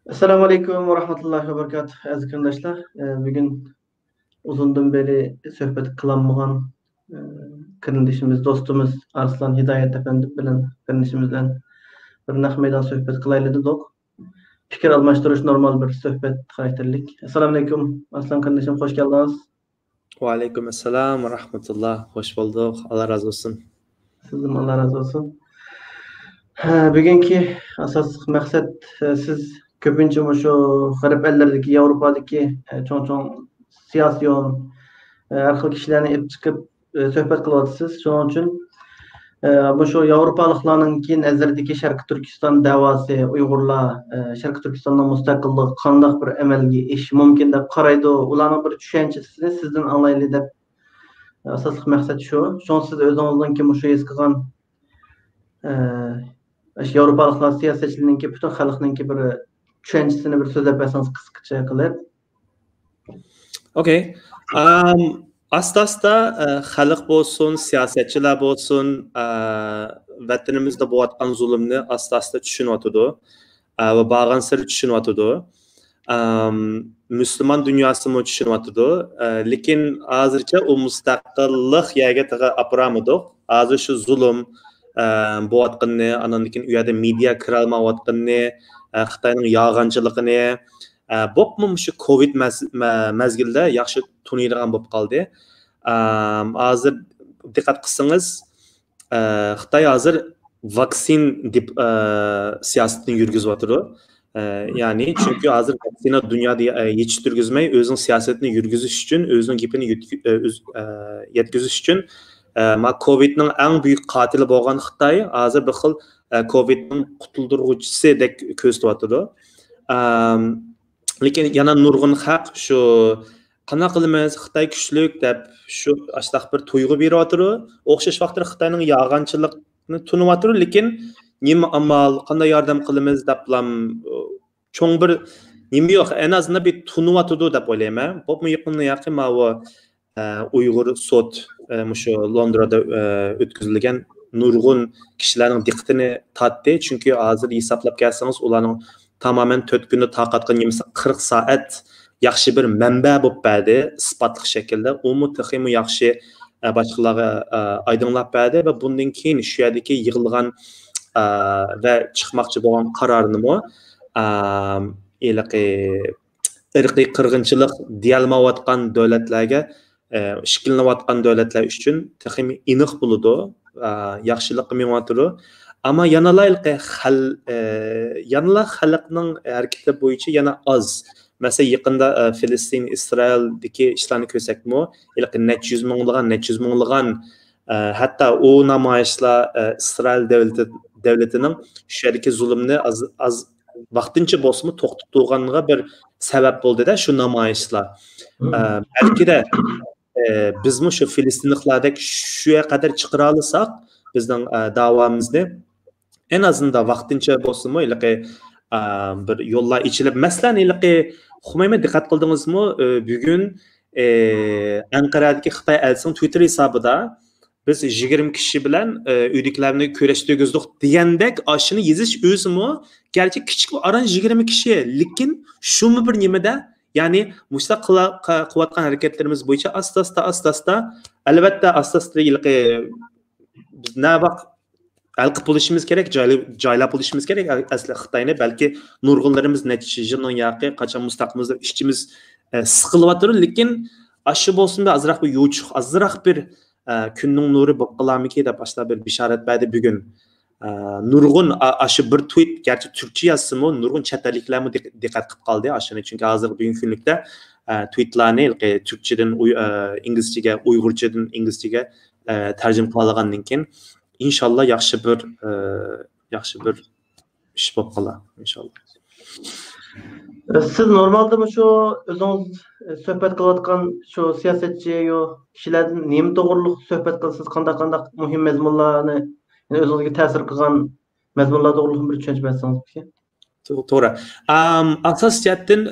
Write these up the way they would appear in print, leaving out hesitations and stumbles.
Assalamu alaikum ve rahmetullahi ve berekatuhu. Aziz arkadaşlar, bugün uzundan beri sohbet kılanmagan e, kardeşimiz, dostumuz Arslan Hidayet Efendi bilen kardeşimizle bir naq meydan sohbet kılaylı dedik. Fikir almashtırış normal bir sohbet karakterlik. Assalamu alaikum Arslan kardeşim, hoş geldiniz. Aleykümselam ve rahmetullah. Hoş bulduk. Allah razı olsun. Sizden Allah razı olsun. Bugünkü asas maksat siz köpünçe şu garip ellerdeki, Avrupa'daki çoğun siyasiyon her xil kişilerini ep çıkıp söhbet kılatsız. Şunun için bu şu Avrupalıklarının ki nezardaki Şarkı Türkistan davası, Uygurlar, Şarkı Türkistan'ın müstakillik qandaq bir emelge iş mümkün dep qaraydı. Ularning bir düşüncesini sizden anlaylı dep asaslık maksat şu. Şunu siz özünüzden ki şu eskıgan Avrupalıklar siyasetçilerinin ki bütün halkının ki bir düşüncesini bir söz etseniz kısaca kılıp. Okay. Asta xalq bo'lsin, siyosatchilar bo'lsin, vatanimizda bo'layotgan zulmni asta tushunyotidi va bag'an sir tushunyotidi. Müslüman dünyasını tushunyotidi. Lekin hozircha u mustaqillik yerga taga apramidi. Hozir shu zulm bo'layotganini, andan keyin u yerda media kira olmayotganini, Xitoyning yog'inchiligini bo'pmi shu Covid mezgilda yaxshi tuniydigan bo'lib qoldi. Hozir diqqat qilsangiz, Xitoy hozir vaksin deb siyosatini yurgizyotidi. Yani çünkü hozir vaksina dunyoda yetishtirgizmay o'zining siyosatini yurgizish uchun, o'zining gapini yetkazish uchun Covidning eng buyuk qotili bo'lgan Xitoy hozir bir xil Covidning qutuldiruvchisi deb ko'rsatyotidi. Lekin yana nurg'un haq shu qana qilamiz Xitoy kuchlik deb shu ashtaq bir tuyg'u beryotidi. O'xshash vaqtda Xitoyning yog'inchilikni tunyotidi, lekin nima amal, qanday yordam qilamiz deb cho'ng bir nima yo'q, en azından bir tunyotidi deb o'ylayman. Bu yaqin ma'vo Uyg'ur sud shu Londrada o'tkazilgan nurg'un kishilarning diqqatini tortdi. Chunki hozir hisoblab kelsangiz, ularning tamamen 4 günde taqatqan yemisi 40 saat yaxshi bir manba bo'lib berdi isbotli shaklda. Umu texmi yaxshi boshqalarga aydınlab berdi va bundan keyin shu yerdagi yig'ilgan va chiqmoqchi bo'lgan qarorni irqiy qirg'inchilik deyolmayotgan davlatlarga shikillanayotgan davlatlar uchun texmi aniq bo'ladi, yaxshilik qilmayotidi. Ama yanalar xalqning hareketi bo'yicha yana az. Mesela yaqında Filistin, İsrail'deki işlerini ko'rsakmi, necha yuz minglagan hatta o namoyishlar İsrail devletining shu yerdagi zulmni az vaqtincha bo'lsa-mu to'xtatib turganiga bir sabab bo'ldi-da shu namoyishlar. Belki de bizmi shu Filistinliklardek shuya qadar chiqara olsak, bizning da'vomizni en azından vaqtincha bo'lsa-mu bir yo'llar ichilib, masalan, xumayma diqqat qildingizmi, bugun Anqaradagi Xitoy elchisining Twitter hisobida biz 20 kishi bilan uydagilarni ko'rishtirgizdik degandek ashuni yozish o'zimi, garchi kichik aran 20 kishi, lekin shumi bir nimada, ya'ni mushta qilayotgan harakatlarimiz bo'yicha asta albatta biz navaq alqib bo'lishimiz kerak, joylab bo'lishimiz kerak asli Xitoyni. Balki nurg'unlarimiz necha yilning yoqi qachon mustaqilimiz ishchimiz siqilyapti, lekin ashi bo'lsin azroq bir yo'chiq, azroq bir kunning nuri bo'lib qolamiki deb boshqa bir bishorat berdi bugun. Nurg'un ashi bir tweet, garchi turkcha yozsa-mu, nurg'un chet elliklarmi diqqat qilib qoldi ashuni, chunki hozir bugungi kunlikda tweetlarni turkchadan inglizchaga, uyg'urchadan inglizchaga tarjima qilgandan keyin İnşallah yaxshi bir ish bo'lib qolar inşallah. Siz normalde mi şu özünüz sohbet kılatkan şu siyasetçi yo kişilerden neyim doğruluk sohbet kılsız kanda muhim mezmunlarını özünüzge tesir kılgan mezmunlar doğruluğun bir düşünce etseniz bir şey. To'g'ri. Asas jihatdan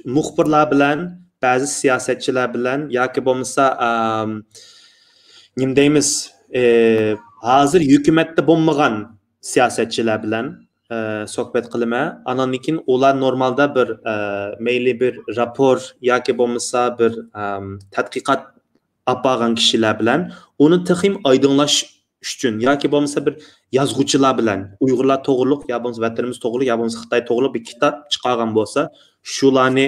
muxbirlar bilan, ba'zi siyosatchilar bilan yoki bo'lmasa nima deymiz, hozir hukumatda bo'lmagan siyosatchilar bilan sohbet qilma. Andan keyin ular normalda bir mayli bir rapor yoki bo'lmasa bir tadqiqot olgan kishilar bilan uni texim oydinlash uchun yoki bo'lmasa bir yozuvchilar bilan Uyg'urlar to'g'riliq yo bo'lmasa vatanimiz to'g'riliq yo bo'lmasa Xitoy to'g'riliq bir kitob chiqargan bo'lsa, shularni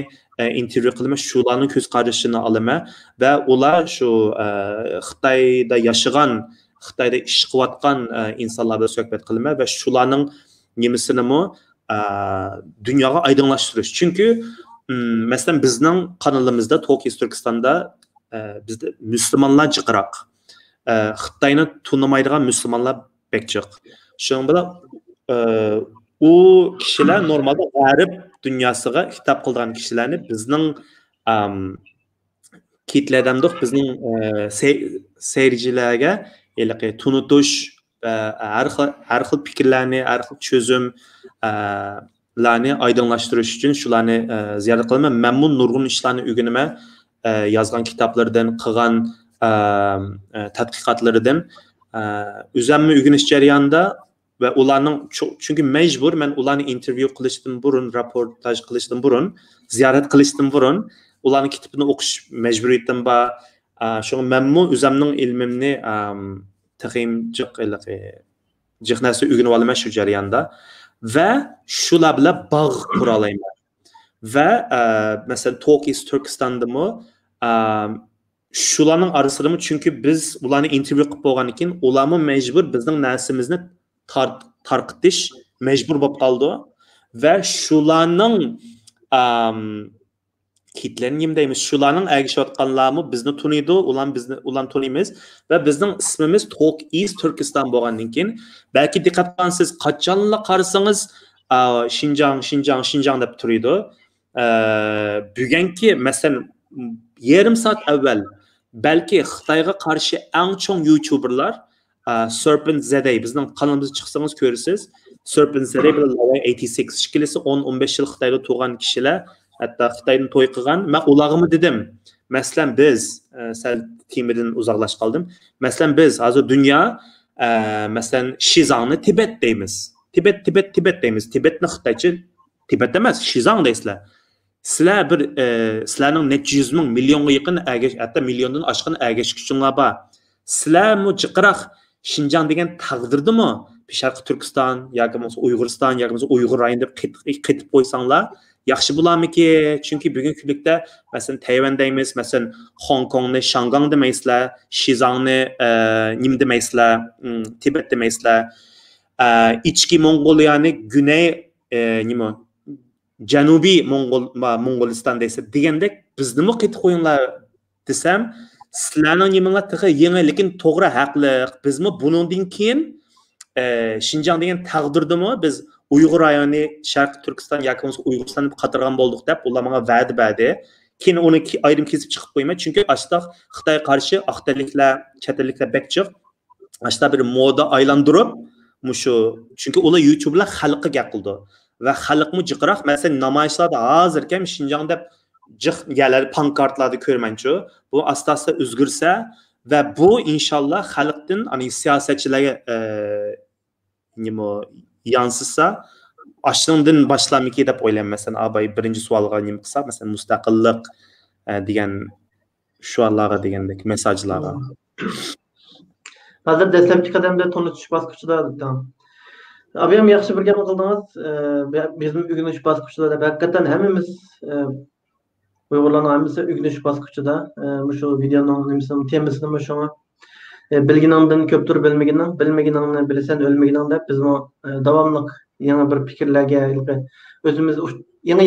intervyu qilma, shularning ko'z qarashini olaman va ular shu Xitoyda yashagan, Xitoyda ish qilayotgan insonlar bilan suhbat qilma va shularning nimasinimi dunyoga oydinlashtirish. Chunki masalan bizning kanalimizda Tokyo Turkistonda bizde Müslümanlar jiqroq. Xitoyni tunamaydigan musulmonlar bekchiq. Shuning bilan u kishilar normalda g'arb dunyosiga hitop qilgan kishilarni bizning kitladamdiq bizning seyircilarga tunutish va har xil fikrlarni, har xil çözümlarni oydinlashtirish uchun shularni ziyorat qilaman. Men bu nurg'un ishlarni o'rganaman, yozgan kitoblardan, qilgan tadqiqotlardan o'zimni o'rganish jarayonida va ularning chunki majbur men ularni intervyu qilishdan burun, reportaj qilishdan burun, ziyorat qilishdan burun ularning kitobini o'qish majburiyatim bor. Shuning menmi o'zimning ilmimni texim jiq narsa o'rganib olaman shu jarayonda va shular bilan bog' qura olaman. Ve mesela Tokyo Turkiston'dami shularning arasida çünkü biz ularni intervyu qilib bo'lgan ekan, ularmi majbur bizning narsamizni tarqitish majbur bo'lib qoldi va shularning kitlerini nima deymiz, shularning ergashayotganlarmi bizni tuniydi, ularni tuniymiz va bizning ismimiz Tok East Turkiston bo'lgandan keyin balki diqqat qilsangiz qachonla qarasangiz Şinjan deb turiydi. Bugungi masalan yarım saat evvel belki Xitoyga qarshi eng chong YouTuberlar Serpent Zede bizning kanalimizga chiqsangiz ko'rasiz. Serpent Zede bilan 86 ikkalisi 10-15 yil Xitoyda tug'an kishilar, hatto Xitoyni to'y qilgan. Men ularga dedim, masalan biz sal temidan uzoqlashib qoldim. Masalan biz hozir dunyo masalan Shizangni Tibet deymiz. Tibet deymiz. Tibetni Xitoycha Tibet emas, Shizang deysizlar. Sizlar bir sizlarning necha yuz ming millionga yaqin hatto milliondan oshgan ergash kuchinglar bor. Sizlar mu jiqroq Şinjan degan taqdirdimi Sharqiy Turkiston yoki Uyg'uriston yoki Uyg'ur rayoni deb qetib qo'ysanglar yaxshi bo'larmiki? Chunki bugungi kunlikda masalan Tayvan deymiz, masalan Hong Kongni Shangang demaysizlar, Shizangni nim demaysizlar, Tibet demaysizlar, ichki Mongoliyani Güney nima Janubiy Mongoliston deysa degandek bizni qetib qo'yinglar desam, sizlarning nimalar tig'i yangi lekin to'g'ri haqli. Bizmi bundan keyin Şinjan degan taqdirdimi biz Uyg'ur rayoni Sharqiy Turkiston yoki Uyg'uristonni qatirgan bo'ldik deb ular menga va'da berdi. Keyin uni ayrim kesib chiqib qo'yman, chunki ashta Xitoy qarshi aqtalliklar, chatalliklar bekchiq. Ashta bir moda aylantirib, mushu chunki ular YouTube'lar xalqqa gap qildi. Ve xalqmi jiqroq masalan namoyishlarda hozirga Şinjan deb jiq galar pankartlarda ko'rmanchu. Bu asta-asta o'zgarsa va bu inshaalloh xalqdan ani siyosatchilarga nima yansısa aşından başlamiki deb o'ylayman. Masalan abay birinchi savolga nima qilsa, masalan mustaqillik degan shularga degandek mesajlarga. Hozir dastlabki qadamda tanitish bosqichida Abi ham yaxshi bir gap qildingiz. Bizim o'rganish bosqichida hakikaten hammamiz Uyg'urlarning hammasi o'rganish bosqichida shu videoning nimasini temasini shunga bilginingdan ko'pdir bilmaginingni bilasan o'lmagining deb biz davomli yangi bir fikrlarga o'zimiz yangi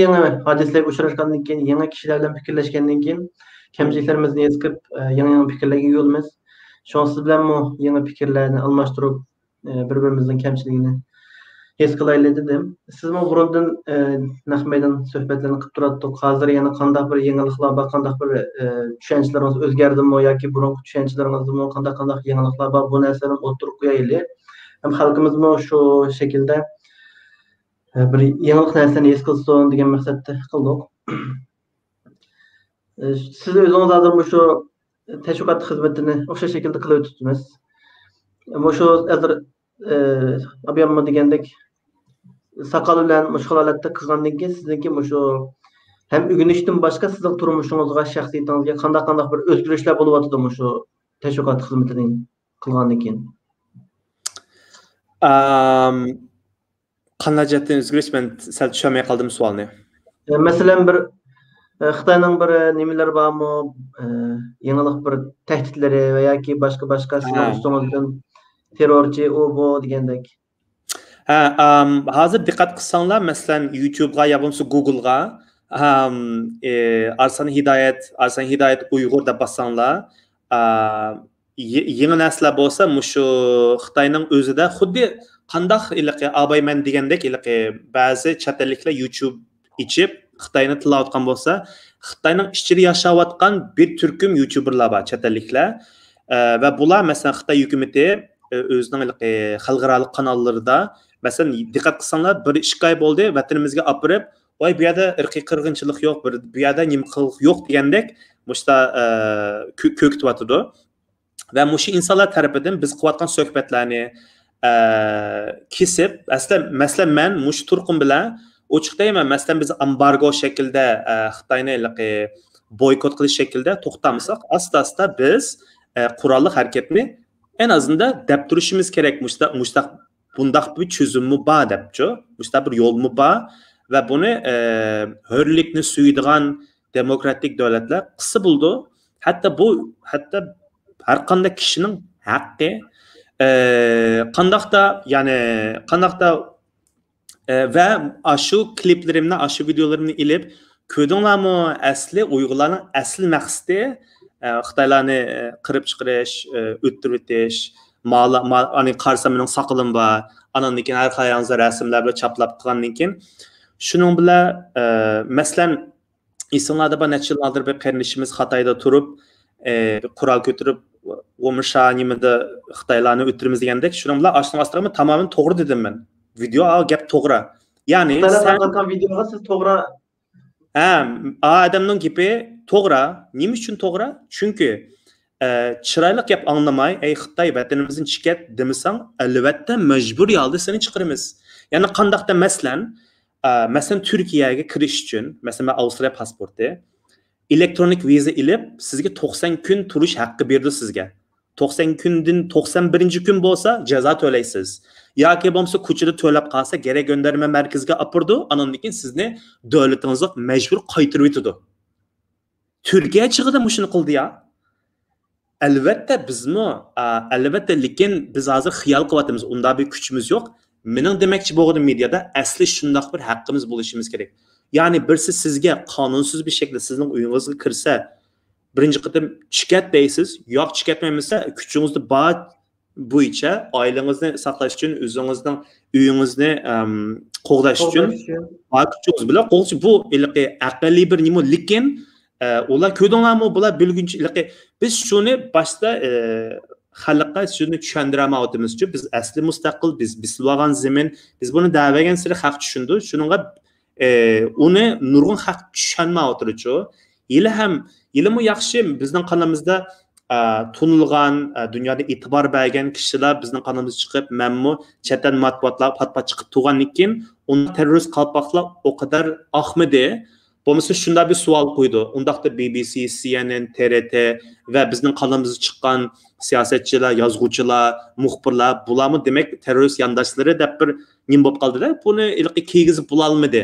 hodisalarga uchrashgandan keyin yangi kishilar bilan fikrlashgandan keyin kamchiliklarimizni eskib yangi fikrlarga yo'lmiz. Siz bilan yangi fikrlarni almashtirib bir-birimizning kamchiligini his qilaylik dedim. Siz burundan naqmaydan suhbatlarni qilib turardik. Hozir yana qanday bir yangiliklar bor, qanday bir tushunchalarimiz o'zgardimi yoki burungi tushunchalaringizmi qanday yangiliklar bor, bu narsani o'tirib qo'yaylik. Ham xalqimizmi shu shaklda bir yangilik narsani his qilsin degan maqsadda qildik. Siz o'zingiz hozir shu tashviqot xizmatini o'sha shaklda qilib o'tibsiz. Shu hozir abiyamma degandek sakal bilen mushkul holatda kılgandan keyin sizniki mushu hem ügünüşden başka sizin turmuşunuzga, şahsiyetingizga qanday bir özgürlüşler bolup atıdı mushu teşviqat xizmatini kılgandan keyin? Qanday jihatdan o'zgarish, men sal tushunmay qoldim savolni. Mesela bir Xitayning bir nimalar bormi? Yangilik bir tahdidlari va yoki başka sizning ustingizdan terrorchi u bu degandek. Hozir diqqat qilsanglar, masalan, YouTube'ga ya bo'lmasa Google'ga Arsan Hidoyat Uyg'ur deb bossanglar, yangi naslar bo'lsa, mushu Xitoyning o'zida xuddi qandoq abayman degandek, ba'zi chet elliklar YouTube ichib Xitoyni tilayotgan bo'lsa, Xitoyning ichida yashayotgan bir turkum YouTuberlar bor, chet elliklar. Va bular masalan Xitoy hukumatı o'zining xalqaro kanallarida masalan diqqat qilsanglar, bir 2 oy bo'ldi vatanimizga opirib, voy bu yerda irqiy qirg'inchilik yo'q, bu yerda nimqiliq yo'q degandek mushta ko'ktibyotdi. Va mushu insonlar tarafidan biz qilayotgan suhbatlarni kesib, aslida masalan men mushu turqum bilan ochiq deyman, masalan biz embargo shaklida Xitoyni boykot qilish shaklida to'xtamasak, asta biz qurolli harakatni en azından deb turishimiz kerak. Bundaq bir çözümü bor debchi, mustaq bir yo'lmi bor va buni hurlikni suydigan demokratik davlatlar qisi buldu. Hatta har qanday kishining haqqi qandaqda va shu kliplarimni, shu videolarimni ilib ko'rdinglarmi, asli Uyg'urlarning asli maqsadi Xitoylarni qirib chiqarish, o'ttirib o'tish, ani qarsa mening soqilim bor, anandan keyin har qayerda rasmlar bilan chaplab qilgandan keyin shuning bilan masalan esinglarda bor necha yil oldin bir qarindishimiz Xitoyda turib qurol ko'tarib o'misha nimada Xitoylarni o'ttiramiz degandek, shuning bilan ashna tamamen to'g'ri dedim men. Video gap to'g'ri. Ya'ni sen videoga siz to'g'ri adamning gapi to'g'ri. Nima uchun to'g'ri? Chunki chiroyli gap anglamay, ey Xitoy vatanimizdan chiqat demasang, albatta majburiy holda seni chiqaramiz. Ya'ni qandaqda masalan Turkiyaga kirish uchun, masalan Avstriya pasporti, elektronik viza ilib sizga 90 kun turish haqqi berdi sizga. 90 kundan 91 kun bo'lsa jazo to'laysiz. Yoki bo'lmasa ko'chada to'lab qolsa gerek gönderme markaziga apirdi, andan keyin sizni davlatingizga majbur qaytarib o'tadi. Turkiya chiqida shuni qildi ya. Albatta lekin biz hozir xiyol qilyapmiz, unda bir kuchimiz yo'q. Mening demoqchi bo'lganim mediada asli shundoq bir haqqimiz bo'lishimiz kerak. Ya'ni birsi sizga qonunsiz bir shaklda sizning uyingizga kirsa, birinchi qatim chiqat deysiz, yo'q chiqatmaymiz, kuchingizni bor bo'yicha oilangizni saqlash uchun, o'zingizning uyingizni qo'g'dash uchun kuchingiz bilan qo'g'dash bu aqlli bir nima, lekin ular ko'rdinglarmi, bular bilgunchi biz shuni boshda xalqqa shuni tushuntirmayapmiz-ku, biz asli mustaqil, biz bislag'an zamin, biz buni da'vagan sira xalq tushundi, shuningga uni nurg'un xalq tushunmayapti-ku. Yilimi yaxshi bizning qonimizda tunilgan, dunyoda e'tibor bergan kishilar bizning qonimizga chiqib, menmi chetdan matbuotlar pat chiqib turgandan keyin unda terrorist qalpoqlar o qadar ahmidi. Bo'lmasa shunda bir savol qo'ydi. Undaqda BBC, CNN, TRT va bizning qonimizga chiqqan siyosatchilar, yozuvchilar, muxbirlar bularmi demak terrorist yondashlari deb bir nim bo'lib qoldi-da, buni kiygizib bo'la olmadi.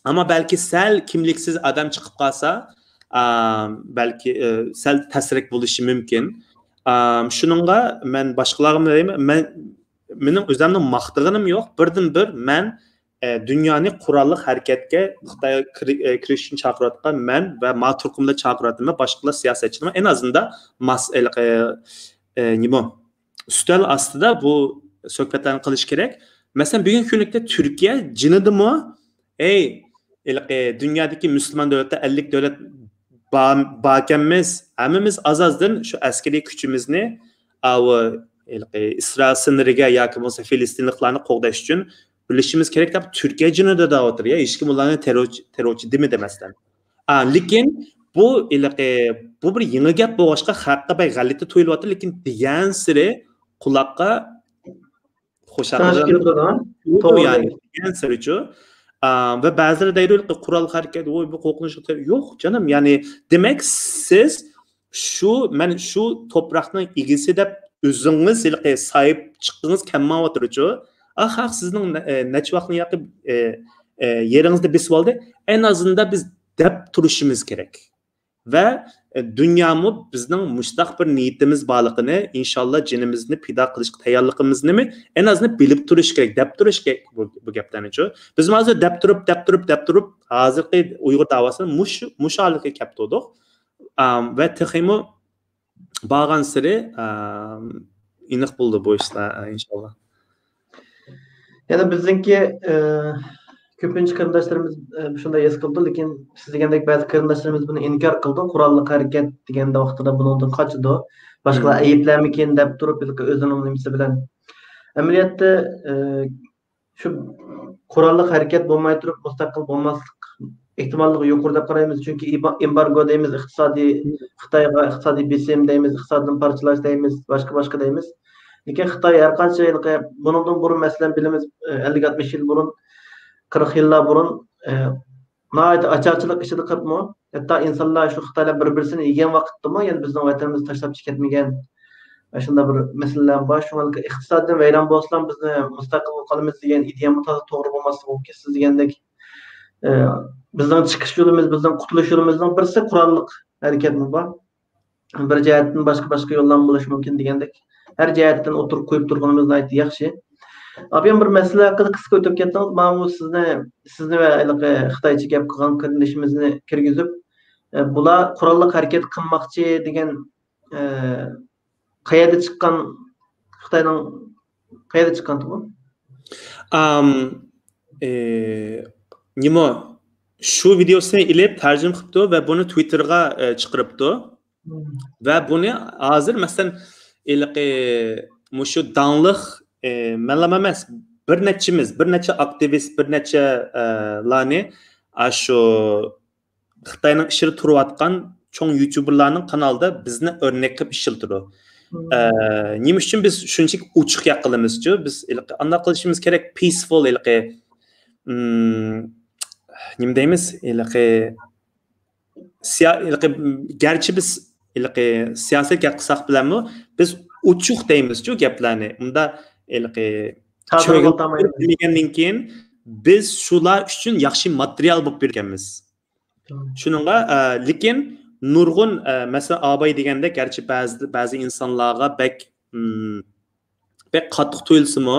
Ammo balki sal kimliksiz odam chiqib qolsa, belki sal ta'sirlik bo'lishi mumkin. Shuningga men boshqalarga deyman, mening o'zimning maqtaganim yo'q. Birdan-bir men dunyoni qurolli harakatga Xitoy kirishni chaqirayotgan men va turkumlar chaqiryapman, boshqalar siyosatchilar en azından nima ustal ostida bu suhbatlarni qilish kerak. Masalan, bugungi kunlikda Turkiya jinidimi? Dünyadaki Müslüman davlatlar 50 davlat bakemiz, hammamiz azazdan şu askeri kuchimizni İsrail sınırıga yoki bo'lmasa Filistinliklarni qo'g'dash uchun birlashishimiz kerak deb Turkiya jinida da'votir ya, hech kim ularni terrorchi demi demasdan. Lekin bu bir yangi gap bo'lishqa haqqa bay g'alati tuyulyapti, lekin degan siri quloqqa Xoşaqlıqdan yani degan sürücü ve bazıları deyir ki kural hareket oy bu qo'rqinchli yok canım yani demek siz şu topraqning egisi deb o'zingiz sahip chiqdingiz kelmayotirichu haq sizning necha vaqtni yaqib yeringizda besib oldi en azından biz deb turishimiz kerak ve dünyamı bizning mustaq bir niyetimiz borligini inshaalloh jinimizni pido qilishga tayyorligimizni mi en azından bilib turish kerak deb turish kerak bu gaplarnichu biz hozir deb turib hozirgi Uyg'ur davosini mush holatga kelib turdik ve texmi borgan siri aniq bo'ldi bu ishlar inshaalloh. Yani bizimki köpüncü kırındaşlarımız şunda yes kıldı, lekin siz degandek bazı kırındaşlarımız bunu inkar kıldı. Kurallık hareket degende vaqtida bundan kaçdı. Başkalar ayıplarmikin dep turup özünün nimesi bilen. Ameliyatda şu kurallık hareket bulmay turup mustaqil bulmaslık ihtimalliği yukarı dep qaraymiz. Çünkü embargo deymiz, Xitayga iqtisadi besim deymiz, iqtisadını parçalash deymiz, başka deymiz. Lekin Xitay her qancha yıl bundan burun mesela bilimiz 50-60 yıl burun 40 yıllar burun açarçılık işini qilibmi? Hatta insanlar şu Xitaylar bir-birini yegan vaqtdami, yani bizning vatanimizni tashlab ketmagan shunda bir meseleler var. Şuna iqtisoddan vayron bo'lsam bizni mustaqil qolamiz degan ideyamiz to'g'ri bo'lmasligi mumkin. Siz degandek bizning chiqish yo'limiz, bizning qutulish yo'limizning birisi qurolliq harakatmi bor. Bir jihatdan boshqa yo'llar bo'lishi mumkin degandek. Her jihatdan o'tirib qo'yib turganimiz aytdi yaxshi. Abim bir mesele haqida qisqa o'tib ketdingiz. Men bu sizni va Xitoycha gap qilgan qarindishimizni kirgizib, bular qurolliq harakat qilmoqchi degan qayerda chiqqan Xitoyning qayerda chiqqan bu? Nima şu videosini ilib tarjim qilibdi va buni Twitterga chiqaribdi. Va buni hozir masalan mushu danliq manlama emas bir necha aktivist bir necha larni shu Xitoyning ishini turayotgan cho'ng youtuberlarning kanalida bizni o'rnak qilib ishiltirdi. Nima uchun biz shunchalik uchiq yaqilimiz-ku? Biz anaqa qilishimiz kerak peaceful nima deymiz? Gerçi biz siyaset qilsak bilanmi biz uchuq deymiz-ku gaplarni. Unda bilgandan keyin biz shular uchun yaxshi material bo'lib berganmiz. Shuningga lekin nurg'un masalan abay deganda gerçi ba'zi insonlarga bek qattiq tuyulsimi,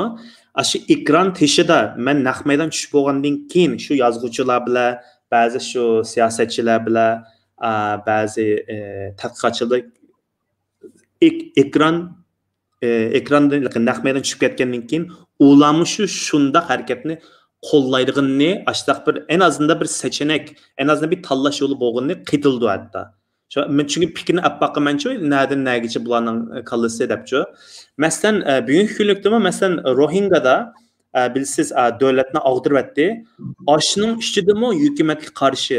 shu ekran teshida men naq maydon tushib bo'lgandan keyin shu yozuvchilar bilan, ba'zi shu siyosatchilar bilan, ba'zi tadqiqotchilar ekrandan naq maydon tushib ketgandan keyin ularni shunda harakatni qo'llaydiganini ashtaq bir en azından bir seçenek, en azından bir tanlash yo'li bo'lganini qitildi hatta. Çünkü fikrini apbaqamanchu nereden nergacha bularning kallasi debchu. Masalan, bugungi kunlikdami masalan Rohingada bilsiz davlatni og'diribdi. Oshining ichidami hukumatga qarshi,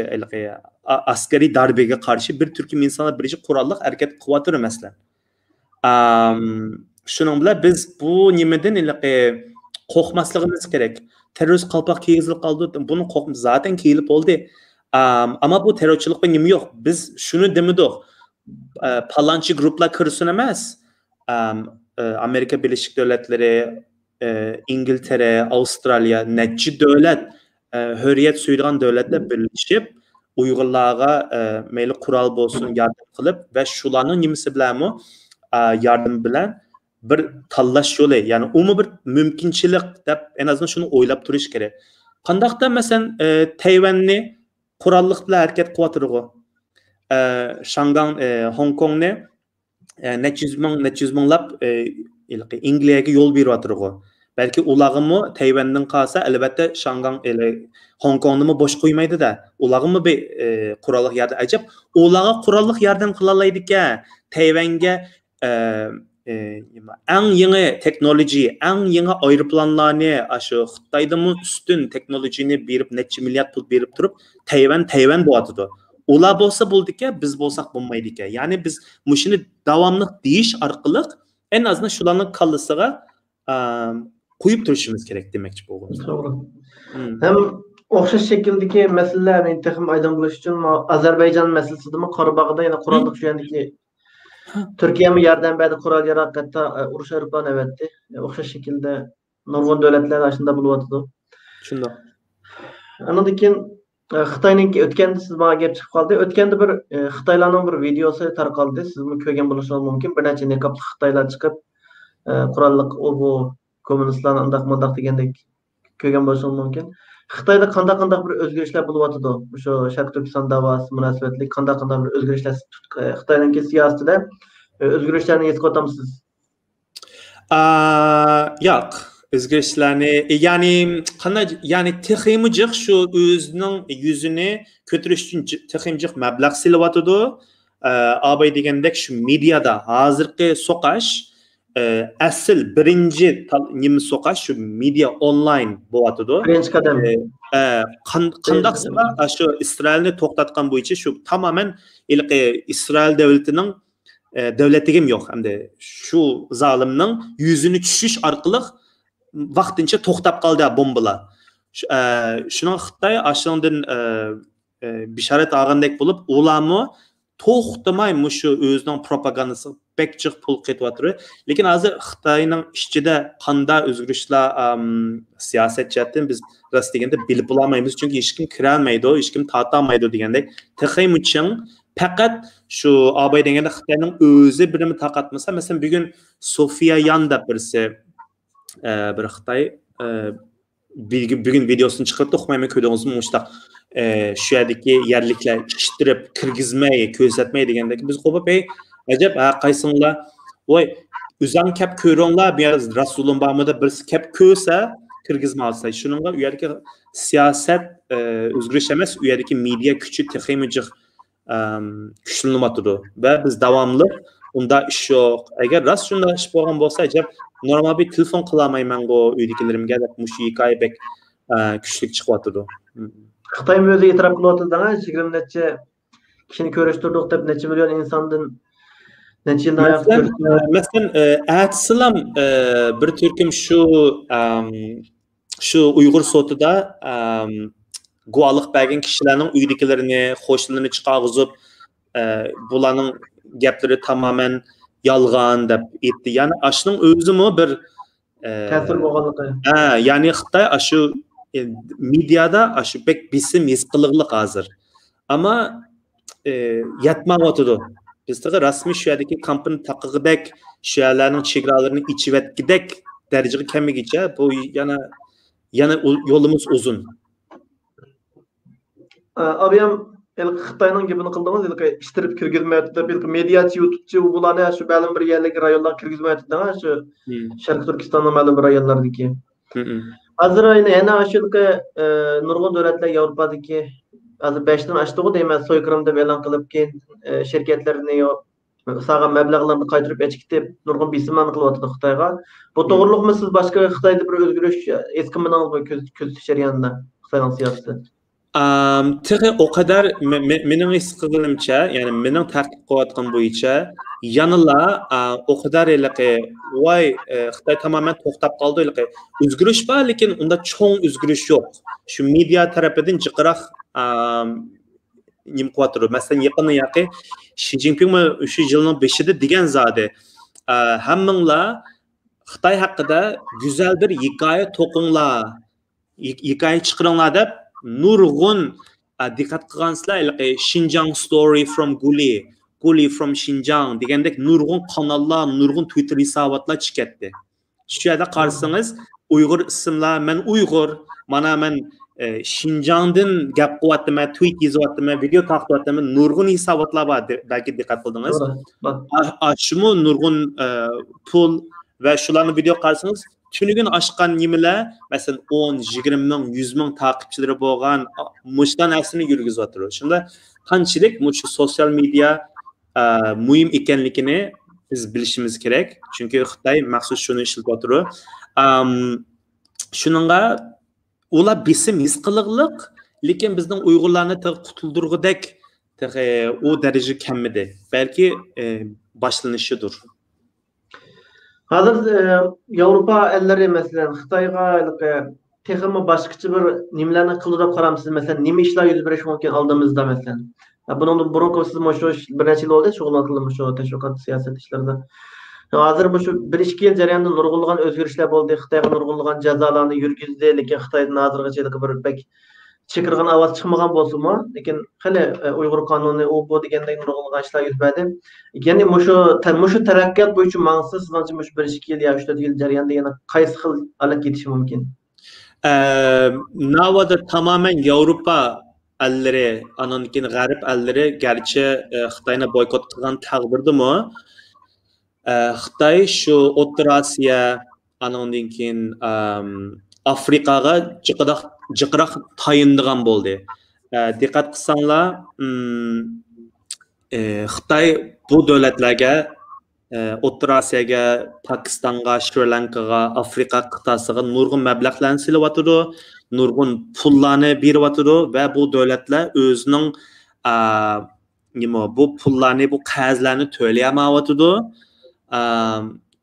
askariy darbaga qarshi bir turkum insonlar birga qurolliq harakat qilyapti masalan. Shuning bilan biz bu nimadan qo'rqmasligimiz kerak. Terörist qalpoq kiyizilib qoldi. Buni qo'rqib zaten kiyilib oldi. Ama bu terörçülük benim yok. Biz şunu demedik. Palançı gruplar kırısın emas. Amerika Birleşik Devletleri, İngiltere, Avustralya, netçi devlet, hürriyet suyduğun devletler birleşip Uygurlarga meyli kural bolsun yardım kılıp ve şulanın nimisi bilen mi yardım bilen bir tallaş yolu. Yani umu bir mümkünçilik de en azından şunu oylap duruş gerek. Qandaqda mesela Tayvan'ni qurolliq bilan harakat qilyapti. Shangang, Hong Kongni necha yuz minglab Angliyaga yo'l beryapti. Balki ularimi Tayvandan qolsa, albatta Shangang, Hong Kongni bosh qo'ymaydi-da. Ularimi bir qurolliq yordam ajab, ularga qurolliq yordam qila oladi-ku. Tayvanga eng yangi texnoloji, eng yangi aeroplanlarni shu Xitoydan ustun texnolojini berib necha milliard pul berib turib Tayvan bo'yatdi. Ular bo'lsa bo'ldi-ku, biz bo'lsak bo'lmaydi-ku. Ya'ni biz mushuni davomli deyish orqali en azından shularning kallasiga koyup turuşumuz gerek demekçi bu. Doğru. Hem o'xshash shekildagi masalalar men texim aydın bo'lish uchun Azerbaycan masalasida Qorabog'da yana qurolliq jo'yandagi Türkiye mi yardım berdi qural yaraq hatta urush aeroplan evetdi. O'xshash şekilde nurg'un davlatlar aslında buluyordu. Shundoq. Andan keyin Xitoyning o'tganda siz menga gap chiqib qoldi. O'tganda bir Xitoylarning bir videosi tarqaldi. Siz buni ko'rgan bo'lishingiz mumkin. Bir necha niqobli Xitoylar chiqib qurolliq bu kommunistlarni undaq degandek ko'rgan bo'lishingiz mumkin. Xitoyda qanday bir o'zgarishlar bo'lyotdi. O'sha Sharq Turkiston da'vosi munosabatli qanday bir o'zgarishlar Xitoyning siyosatida o'zgarishlarni his qilyapsiz? Yo'q. O'zgarishlarni yani teximjiq şu o'zining yuzini ko'tarish uchun teximjiq mablag' silyotdi. Abay degandek şu mediada hozirgi so'qash asl birinchi nima so'qash şu media online bo'lyotdi. Birinchi qadam. Qandaqsa şu İsrailni to'xtatgan bo'yicha şu tamamen İsrail davlatining davlatiga yo'q hamda şu zolimning yuzini tushish orqali vaqtincha to'xtab qoldi bombalar. Shuning Xitoy ashundan bishorat olgandek bo'lib, ularni to'xtamay shu o'zining propagandasi bekchiq pul ketyapti. Lekin hozir Xitoyning ichida qanday o'zgarishlar siyosat jihatdan biz rost deganda bilib olmaymiz, chunki hech kim kira olmaydi, hech kim tortolmaydi degandek. Texim uchun faqat shu abay deganda Xitoyning o'zi birimi taqatmasa, masalan bugun Sofiya Yanda birisi bir Xitoy bugun videosini chiqarib o'qimayman ko'rdingizmi mushtaq shu yerdagi yerliklar ishtirib kirgizmay ko'rsatmay degandek biz qo'pib ajab qaysinglar voy o'zang kap ko'ringlar bu yer Rasululloh bormida birisi kap ko'rsa kirgizmasa shuningga u yerdagi siyosat o'zgarish emas u yerdagi media kuchi teximijiq kuchlanyapti va biz davomli unda ish yo'q agar rost shunday ish bo'lgan bo'lsa ajab normal bir telefon qilmayman go uydagilarimga deb mush hikoya bek kuchli chiqyapti. Xitoy o'zi e'tirof qilyapti-da, 20 necha kishini ko'rishtirdik deb necha million insondan necha yildan masalan atsalam bir turkum shu Uyg'ur sotida guvohlik bergan kishilarning uydagilarini, qo'shnilarini chiqarg'izib bularning gaplari tamamen yalgan deb aytdi. Yani aşının özümü bir ta'sir bo'lganligi. Yani Xitoy aşı mediada aşı pek bisim his-qiliqliq hozir. Ama yetmayotdi. Bizda rasmiy shu yerdagi kampani taqig'idek shu yerlarning chegaralarini ichivatgidek darajaga kelmaguncha bu yana yo'limiz uzun. Abiyam Xitoyning gapini qildingiz, ishtirib kirgizmayapti deb mediachi YouTubechi ularni shu ma'lum bir yerlik rayonlarga kirgizmayapti-da, shu Sharq Turkistonning ma'lum bir rayonlaridagi. Hozir yana shunaqa nurg'un davlatlar Yevropadagi hozir 5 dan oshdi deyman, so'ykrim deb e'lon qilib keyin shirkatlarni sağlam mablag'larni qaytarib echkitib nurg'un bisimlarni qilyapti Xitoyga. Bu to'g'rilikmi siz boshqa Xitoyda bir o'zgarish eskiminang ko'zitish jarayonida Xitoyning siyosati? Tig'i o kadar mening his qilganimcha, ya'ni mening taqiq qilayotgan bo'yicha yanıla o kadar voy Xitoy tamamen to'xtab qoldi, o'zgarish bor, lekin unda cho'ng o'zgarish yo'q. Shu media tarafidan jiqroq nim qilyapti. Masalan, yaqin Xi Jinping shu yilning 5-ida degan zodi hammanglar Xitoy haqida go'zal bir hikoya to'qinglar, hikoya chiqaringlar deb nurg'un diqqat qilgansizlar, Xinjiang story from Guli from Xinjiang degandek nurg'un kanallar, nurg'un Twitter hisobotlar chiqadi. Shu yerda qarasangiz Uyg'ur ismlar, men Uyg'ur, mana men Xinjiangdan gap qilyapman, tweet yozyapman, video taqdiryapman, nurg'un hisobotlar bor, balki diqqat qildingiz. Shumi nurg'un pul va shularni video qarasangiz tunigun aşkan nimeler, mesela 10, 20 ming, 100 ming takipçileri bo'lgan mushdan aslini yurgizyapti. Shunda qanchalik shu sosyal media muhim ekanligini biz bilishimiz kerak. Chunki Xitoy maxsus shuni ishlatyapti. Shuningga ular bisim his qiliqliq, lekin bizning Uyg'urlarni qutuldirgudek o daraja kamidi. Balki boshlanishidir. Hazır Avrupa elleri mesela Xitayga texmi başqacha bir nimalarni qildirib qaramsiz mesela nima ishlar yuz berishi mumkin oldimizda mesela. Bunun burun siz bir necha yil oldu shug'ullanib shu tashviqot siyosat ishlarida. Hozir bu shu 1-2 yil jarayonida nurg'unlagan o'zgarishlar bo'ldi. Xitoyga nurg'unlagan jazolarni yurgizdi, lekin Xitoydan hozirgacha bir bek chekirgan ovoz chiqmagan bo'lsa-mu, lekin hali Uyg'ur qonuni u bu degandek nurg'unlagan ishlar yuz berdi. Ya'ni mushu taraqqiyot bo'yicha maqsad sizlarcha mush 1-2 yil yo 3-4 yil jarayonida yana qaysi xil olib ketishi mumkin? Navada tamamen Avrupa elleri, anonkin Garip elleri gerçi Xitayna boykot qilgan taqdirdimi? Xitay şu O'rta Osiyo, anondan keyin Afrikaga jiqroq tayindigan bo'ldi. Diqqat qilsanglar, Xitay bu davlatlarga O'rta Osiyoga, Pokistonga, Shri Lankaga, Afrika qit'asiga nurg'un mablag'larni silyotidi, nurg'un pullarni beryotidi va bu davlatlar o'zining bu pullarni, bu qarzlarni to'layolmayotidi.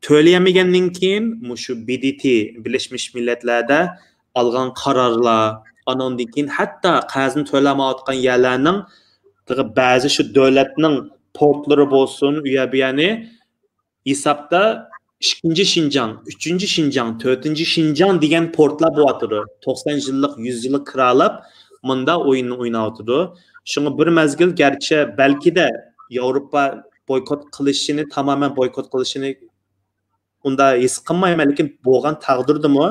To'layamagandan keyin shu BDT, Birleşmiş Milletler'de algan qarorlar, anondan keyin hatto qarzni to'lamayotgan yerlarning ba'zi shu davlatning portlari bo'lsin, u yer bu yani hesapta 2. Şinjan, 3. Şinjan, 4. Şinjan degan portlar bo'lyotidi. 90 yillik, 100 yillik kiralab bunda o'yinni o'ynayotidi. Shunga bir mezgil gerçi belki de Avrupa boykot qilishini, tamamen boykot qilishini unda his qilmayman, lekin bo'lgan taqdirdimi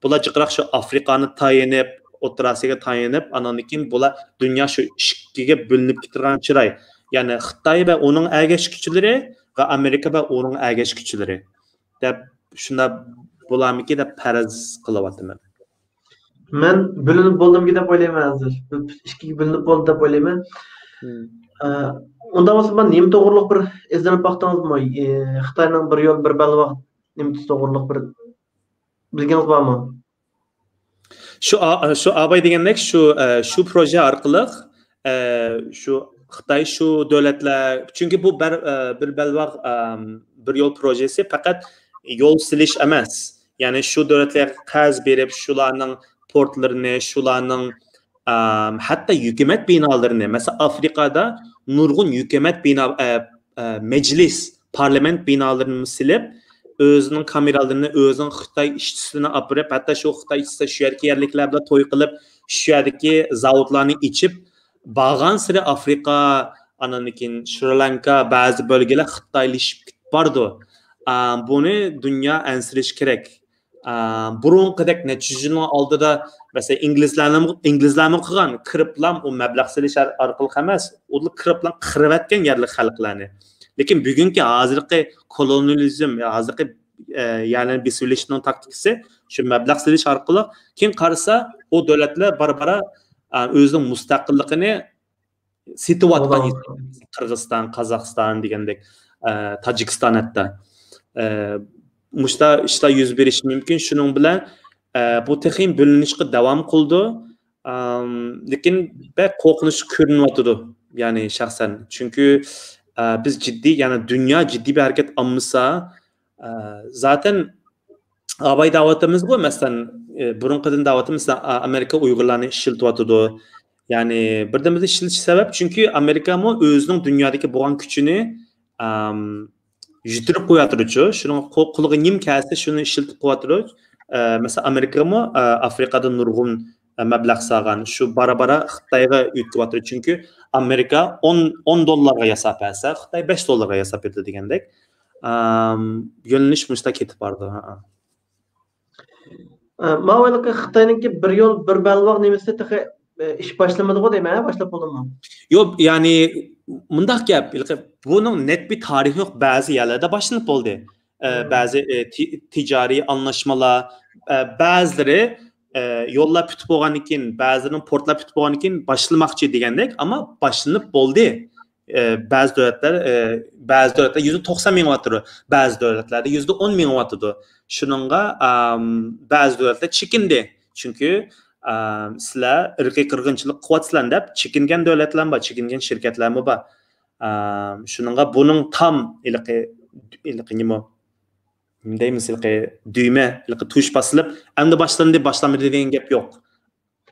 bular jiqroq shu Afrikani tayinib, O'rta Osiyoga tayinib, anondan keyin bular dunyo shu ikkiga bo'linib ketgan chiray. Ya'ni Xitoy va uning ergash kuchlari va Amerika va uning ergash kuchlari deb shunda bo'lamiki deb faraz qilyapman. Men bo'linib bo'ldimki deb o'ylayman hozir. Ikkiga bo'linib bo'ldi deb o'ylayman. Unda bo'lsa men nima to'g'riliq bir izlanib baqdingizmi? Xitoyning bir yo'l bir balvoq nima to'g'riliq bir bilganingiz bormi? Şu abay degandek şu proje orqali şu Xitoy şu davlatlar, chunki bu bir balvoq bir yo'l projesi faqat yo'l silish emas. Ya'ni shu davlatlarga qarz berib, shularning portlarini, shularning hatta hukumat binolarini, mesela Afrikada nurg'un hukumat bino, meclis, parlament binolarini silib, o'zining kameralarini, o'zining Xitoy ishchisini apirib, hatta shu Xitoy ishchisi shu yerga yerliklar bilan to'y qilib, shu yerdagi zavodlarni ichib, bag'an siri Afrika, ananikin Shri Lanka ba'zi bölgeler Xitoylashib bordi. Buni dunyo ansirish kerak. Burunqidek necha yilning oldida mesela inglizlarni qilgan kiriblam u mablag' silish orqali emas, ular kiriblam qirayotgan yerlik xalqlarni. Lekin bugungi hozirgi kolonializm, hozirgi yani bisilishning taktikasi shu mablag' silish orqali keyin qarasa u davlatlar barbara o'zining mustaqilligini setiyotgan, Qirg'iziston, Qozog'iston degandek, Tojikiston hatto. Mushta ishlar yuz berishi mumkin. Shuning bilan bu texnik bo'linishga davom qildi. Lekin bir qo'rqinish ko'rinyotdi. Ya'ni shaxsan. Chunki biz ciddi, yani dünya ciddi bir hareket almışsa zaten abay davatımız bu. Mesela burunqidin davatımız Amerika Uygurlarını işiltiyotidu. Yani birdemiz işiltish sebep çünkü Amerika mı özünün dünyadaki boğan gücünü yutirib qo'yatirichu. Shuni qo'liga nim kelsa shuni ishiltib qo'yatirichu. Mesela Amerika mı Afrikada nurg'un mablag' salgan, shu bara Xitoyga yutyapti. Chunki Amerika 10 dollarga yasab bersa, Xitoy 5 dollarga yasab berdi degandek. Yo'linish mushta ketib bordi. Ma'lumki Xitoyniki bir yo'l bir balvoq nemasi ish boshlamadi-ku deyman, boshlab bo'ldimi? Yo'q, ya'ni mundaq gap, bunun net bir tarihi yok. Bazı yerlerde başlanıp oldu. Bazı ticari anlaşmalar, bazıları yollar pütüp olgan iken, bazılarının portlar pütüp olgan iken başlamakçı degandek, ama başlanıp oldu. Bazı devletler %90 megawattır, bazı devletlerde %10 megawattır. Şununla bazı devletler çekindi. Çünkü sizlar irqiy qirg'inchilik qilyapsizlar deb chekingan davlatlar bor, chekingan shirkatlar bor. Shuningga buning tam ilqi nima deymiz düyme tuş basılıp endi başlandı başlamadı degan gap yo'q.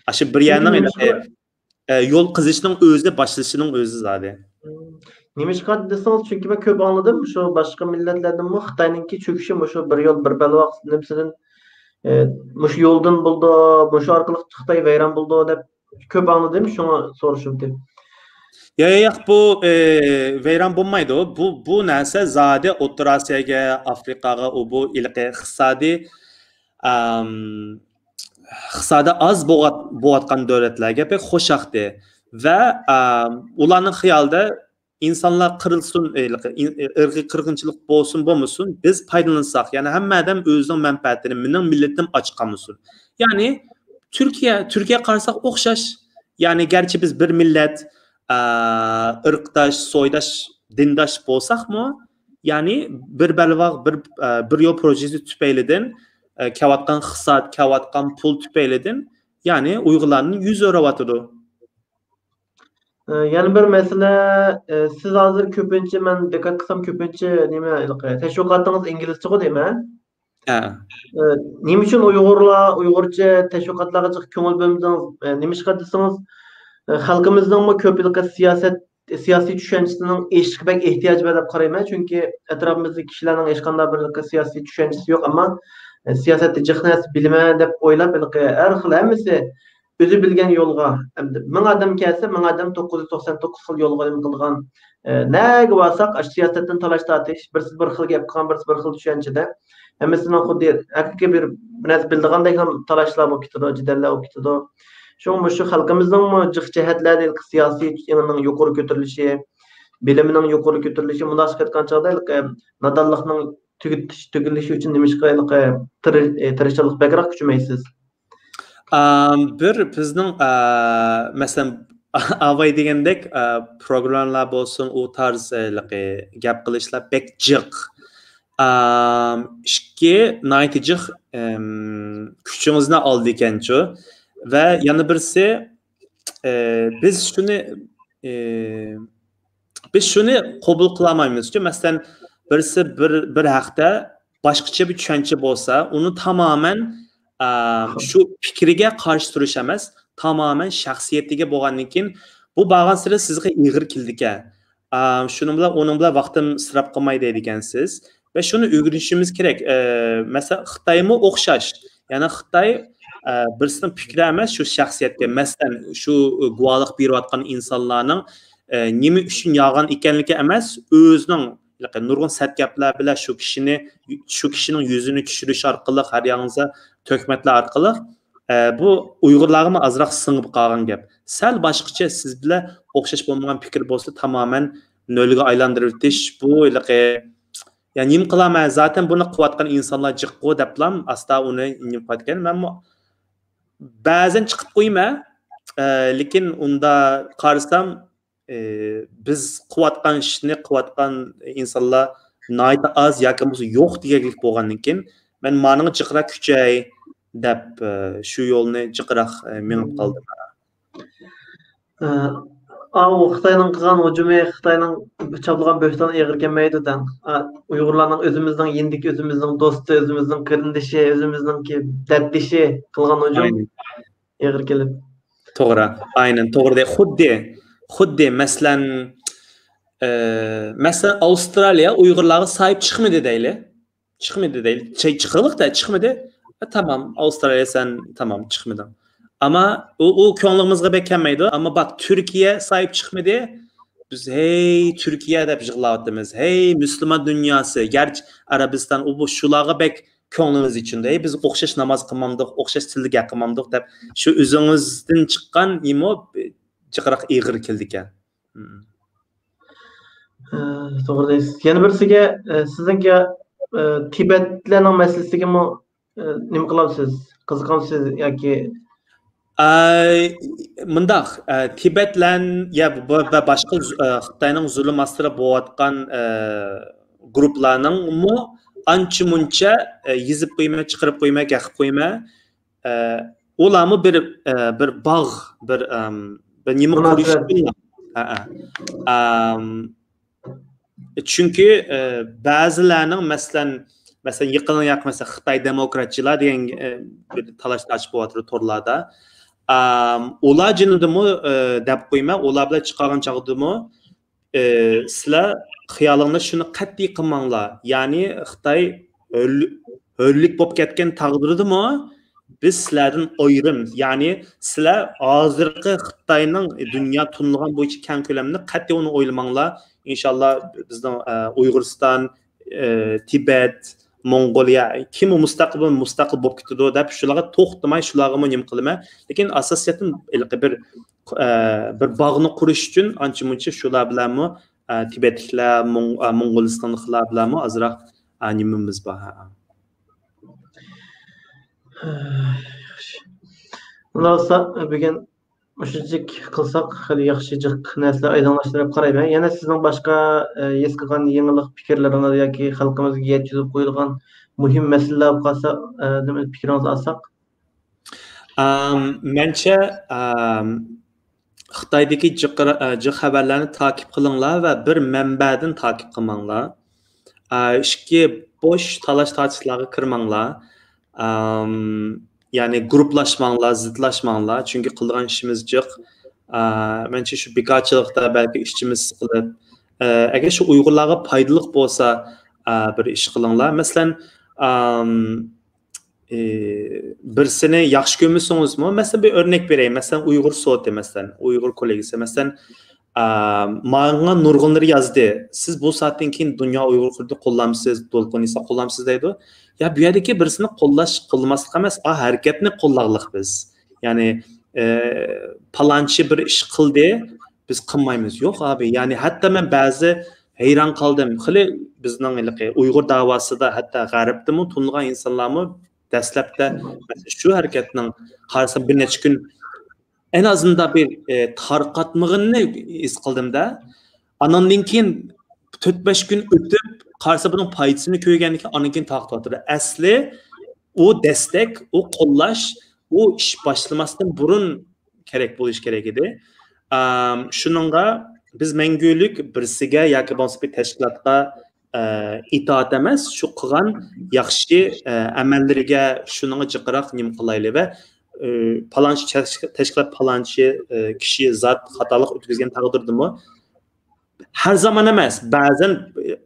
Aşı bir yerning yol qizishning o'zi başlashning o'zi zade. Nemişka deseniz çünkü ben köp anladım. Şu başka milletlerden mi Xitay'ınki çöküşü mu şu bir yol bir belvaq nemsinin şu yoldan buldu, şu arkalık Xitay veyran buldu dep köp anladım. Şuna soruşumdu. Ya bu veyran bo'lmaydi. Bu narsa zade O'rta Osiyoga, Afrikaga o bu ilqi iqtisodiy az bo'layotgan davlatlarga pek xo'shaqdi va ularning xayolida insanlar qırılsın, ırgı qırgınçılık bo'lmasin, biz faydalansak, yani hamma odam o'zining manfaatini, mening millatim ochqanmasin. Yani Türkiye qarasak o'xshash. Yani gerçi biz bir millet, ırkdaş, soydaş, dindaş bo'lsakmi, yani bir belvaq bir yol projesi tüpeylidin, kavatkan iqtisod, kavatkan pul tüpeylidin, yani Uyg'urlarning yüz o'rayotidu. Yani bir mesele siz hazır köpünçe ben dikkat kısam köpünçe nime teşvikatınız İngilizce o değil mi? Nime için Uygurca teşvikatlarga köngül bölümdünüz nime çıkartırsanız halkımızdan mı köpülükle siyasi düşüncesinin eşlik bek ihtiyacı var dep qarayman. Çünkü etrafımızdaki kişilerin eşkanda bir siyasi düşüncesi yok ama siyasette cıhnas bilme dep oylap her xil hemmesi özü bilgen yolga. Ming adam kelse, ming adam 999 xil yolga qilgan. Näge barsak, siyasetten talaş tartış, birisi bir xil gap qilgan, birisi bir xil düşüncede. Hemmesinin xuddi hakiki bir nas bildigandek ham talaşlar bo'lib ketadi, jidaller bo'lib ketadi. Şu halkımızın mı cık cihetleri siyasi yanının yukarı götürülüşü, biliminin yukarı götürülüşü, münasip etken çağda nadallıkның tügülüşü için demiş ki tırışçılık bekrak küçümeysiz. Bir bizning mesela avay degandek programlar bo'lsin, u tarz gap qilishlar bek jiq. Ikki naytijiq kuchingizni oldi ekanchu. Ve yana birisi biz şunu qabul qilmaymiz. Mesela birisi bir haqda boshqacha bir tushuncha bo'lsa, uni tamamen şu fikriga qarshi turish emas, tamamen shaxsiyatiga bo'lgandan keyin bu bag'an sira sizga ig'ir keldi-ka. Shuning bilan onun bilan vaqtim isrof qilmaydi ekansiz va shuni o'rganishimiz kerak. Mesela Xitoymi o'xshash. Ya'ni Xitoy birisinin fikri emas, şu shaxsiyatga, masalan, şu guvohlik berayotgan insonlarning nima uchun yolg'on ekanligi emas, o'zining nurg'un satgaplar bilan şu kishining yuzini tushirish orqali, har yog'ingizga to'kmatlar orqali bu Uyg'urlarga azroq singib qolgan gap. Sal boshqacha siz bilan o'xshash bo'lmagan fikr bo'lsa, tamamen nolga aylantirib o'tish bu yani nim qilama zaten buni qilayotgan insonlar jiqqo deblam asta uni nim qilayotgan. Men ba'zan chiqib qo'yma, lekin unda qarasam biz qilayotgan ishni qilayotgan insonlar nayta az yoki yo'q deganlik bo'lgandan keyin men mani jiqroq kuchay deb shu yo'lni jiqroq menib qoldim. Xitoyning qilgan hujumi, Xitoyning çapılgan böhtan egir kelmeydi-den. Uygurlarning özümüzden yendik, özümüzden dostu, özümüzden kırındışı, özümüzden ki dertlişi kılgan hujum egir kelip. To'g'ri, aynen to'g'ri. Xuddi masalan Avstraliya Uygurlarga sahip chiqmadi deyli. Chiqmadi. Tamam, Avustralya sen tamam chiqmading. Ama o ko'nglimizga beklanmaydi. Ama bak Türkiye sahip çıkmadı. Biz hey Türkiye deb yig'layapmiz. Hey Müslüman dünyası. Gerçi Arabistan o bu şularga bek ko'nglimiz içinde. Hey biz o'xshash namoz qilmadik, o'xshash tilda gap qilmadik deb shu o'zingizdan chiqqan imo jiqroq ig'ir keldi ekan. To'g'ri deysiz. Yana birisiga sizningga Tibetlarning masalasiga nima qilasiz? Qiziqamsiz yoki Mındaq Tibetlan ya ve başka Xitoyning zulm ostida bo'layotgan guruhlarning mu ancha muncha yizib qo'yma, chiqarib qo'yma, gaqib qo'yma. Ularni bir bog' bir nima qurish. Çünkü bazılarının mesela mesela yaqin yaq mesela Xitoy demokratchilar degan bir talash ochib bo'yotdi torlarda. Ular jinidimi deb qo'yma, ular bilan chiqargan chaqdimi sizlar xiyolingizda shuni qat'iy qilmanglar. Ya'ni Xitoy hörlik bo'lib ketgan taqdirdimi biz sizlardan ayrim, ya'ni sizlar hozirgi Xitoyning dunyo tunilgan bo'yicha keng ko'lamda qat'iy uni o'ylamanglar. İnşallah bizning Uyg'uriston, Tibet, Mongoliya kim mustaqil bo'lib ketadi deb shularga to'xtamay shularga nim qilma. Lekin asosiyatan bir bog'ni qurish uchun ancha-muncha shular bilanmi Tibetliklar, Mo'g'ulistonliklar bilanmi azroq nimamiz bor. Bunlarsa bugün müşücük kılsak hali yaxşıcık nesle aydınlaştırıp qarayman. Yana sizin başka eskıgan yenilik fikirleriniz yoki xalqimizga yetkazib qo'yilgan muhim masalalar qolsa, fikrinizni alsak. Mencha Xitoydagi jiq xabarlarni takip qilinglar va bir manbadan takip qilmanglar. Ishki bo'sh talash tortishlarga kirmanglar. Yani gruplashmanglar, zidlashmanglar. Chunki qilgan ishimiz jiq. Mencha shu bekorchilikda balki ishimiz qilib, agar shu Uyg'urlarga foydali bo'lsa bir ish qilinglar. Masalan, birisini yaxshi ko'rmasangizmi, masalan bir o'rnak berayim. Masalan Uyg'ur soti, masalan Uyg'ur kollegisi, masalan manga nurg'unlar yozdi. Siz bu soatdan keyin dunyo Uyg'ur qurdi qo'llamsiz, to'lqin esa qo'llamsiz deydi. Ya bu yerdagi birisini qo'llash, qo'llamaslik emas, harakatni qo'llaqliq biz. Ya'ni palanchi bir ish qildi, biz qilmaymiz. Yo'q abi, ya'ni hatto men ba'zi hayron qoldim. Xili bizning Uyg'ur davosida hatto g'arbdami tunilgan insonlarmi dastlabda shu harakatning qarasa bir necha kun en azından bir tarqatmağını his qildimda. Anandan keyin 4-5 gün o'tib qarasa bunun foydasini ko'rgandan keyin andan keyin taqtotdi. Asli o destek, o qo'llash, o ish boshlamasdan burun kerak bo'lish kerak edi. Shuningga biz mangulik birsiga yoki bo'lmasa bir tashkilotga itoat emas, shu qilgan yaxshi amallariga shuningga jiqroq nim qilaylik va palanchi tashkilot palanchi kishi zot xatolik o'tkazgan taqdirdami har zaman emas, ba'zan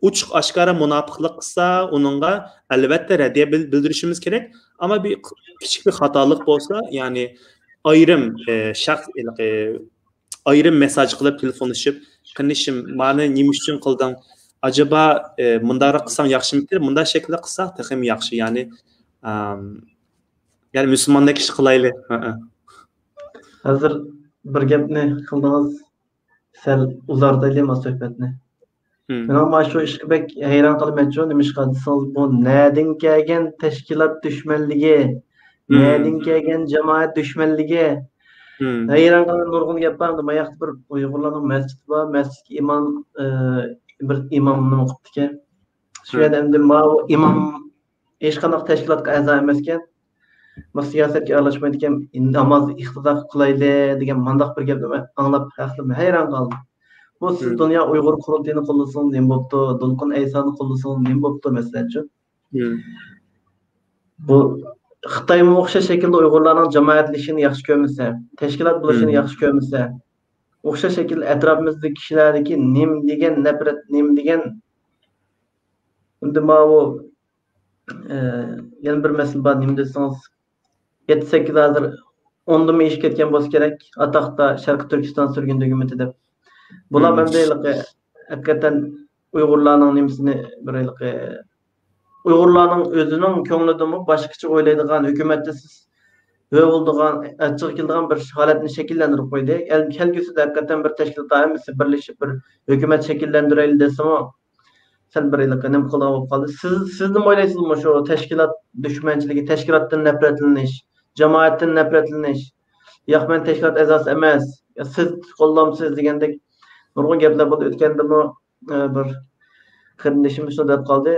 uchiq oshkora munofiqlik qilsa uningga albatta radiya bildirishimiz kerak, ammo bir kichik bir xatolik bo'lsa, ya'ni ayrim shaxs ayrim mesaj qilib telefonlashib, "Qanishim, meni nima uchun qilding? Acaba mundara qilsam yaxshimikin? Munda shaklda qilsak texim yaxshi." Yani Müslümandaki iş kılaylı. Hazır bir gapni qildingiz, sal uzardaylik suhbatni. Men ama şu ishga bek hayron qolmayman. Nima ish qilsangiz bu nadin kelgan tashkilot dushmanligi, nadin kelgan jamoat dushmanligi. Hayron qolgan nurg'un gap bor. Mayaqda bir Uyg'urlarning masjidi bor, masjidga imom bir imomni o'qitdi. Shu yerda endi imom hech qanday tashkilotga a'zo emas ekan. Siyasetga aralashmaydigan namoz iqtido qilayli degan mandaq bir gapni anglab hayron qoldim. Bu siz dunyo Uyg'ur qurultayini qo'llasangiz nima bo'pti, Dolqin Aysoni qo'llasangiz nima bo'pti masalanchi. Bu Xitoyga o'xshash shaklda Uyg'urlarning jamoatlashishini yaxshi ko'rmasa, tashkilot bo'lishini yaxshi ko'rmasa, o'xshash shaklda atrofimizdagi kishilardagi nim degan nafrat, nim degan unda bu yana bir masala bor, nima desangiz 7-8 hozir 10 ming ish ketgan bo'lsa kerak, atoqda Sharqiy Turkiston surgun hukumati deb. Bular mendayliqi hakikaten Uyg'urlarning nimasini birayliqi Uyg'urlarning o'zining ko'nglidami boshqacha o'ylaydigan hukumatda siz bo'ldigan achchiq keladigan bir holatni shakllantirib qo'ydi. Kelgusida hakikaten bir tashkilot hamisi birlashib bir hukumat shakllantiraylik desami sen birayliqi nima qilib qoldi. Siz nima o'ylaysizmi shu tashkilot dushmanchiligi, tashkilotdan nafratlanish, jamoatdan nafratlanish, yo'q men tashkilot a'zosi emas, siz qo'llamsiz degandek nurg'un gaplar bo'ldi. O'tgandami bir qarindishim shuni deb qoldi.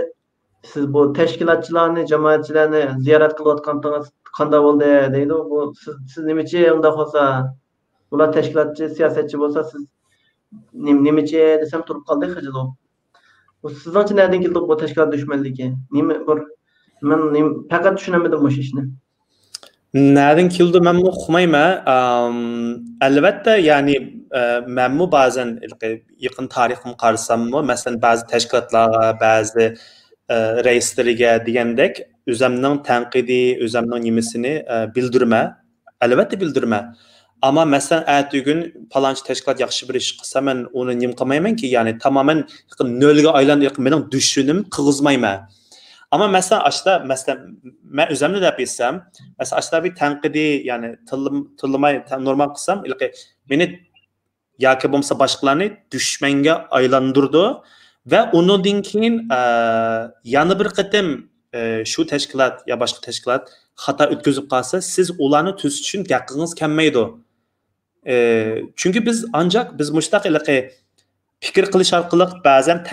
Siz bu tashkilotchilarni, jamoatchilarni ziyorat qilayotganingiz qanday bo'ldi deydi. Bu siz nimachi unda bo'lsa, ular tashkilotchi, siyosatchi bo'lsa siz nimachi desam turib qoldi xijilib. Bu sizin nereden keldi bu teşkilat düşmanligi? Nime bir men fakat düşünemedim bu işni. Nereden keldi men uqmayman. Albatta yani men bazen yaqin tarixim qarasam, masalan ba'zi tashkilotlarga, ba'zi reislariga degandek o'zimning tanqidiy, o'zimning nimasini bildirma. Albatta bildirma. Ama masalan ertügün palanchi tashkilot yaxshi bir ish qilsa men uni nim qilmaymanki, ya'ni tamoman nolga aylanib mening düşünüm qilg'izmayman. Ama mesela aşta mesela ben özümde de yapıysam mesela aşta bir tanqidi yani tıllamay normal kılsam ilki beni yaki bomsa başkalarını düşmenge aylandırdı ve onu dinkin yanı bir kıtım şu teşkilat ya başka teşkilat hata ötközüp kalsa siz ulanı tüz için hakkınız kelmeydi. Çünkü biz muştaq ilki fikir qilish orqali ba'zan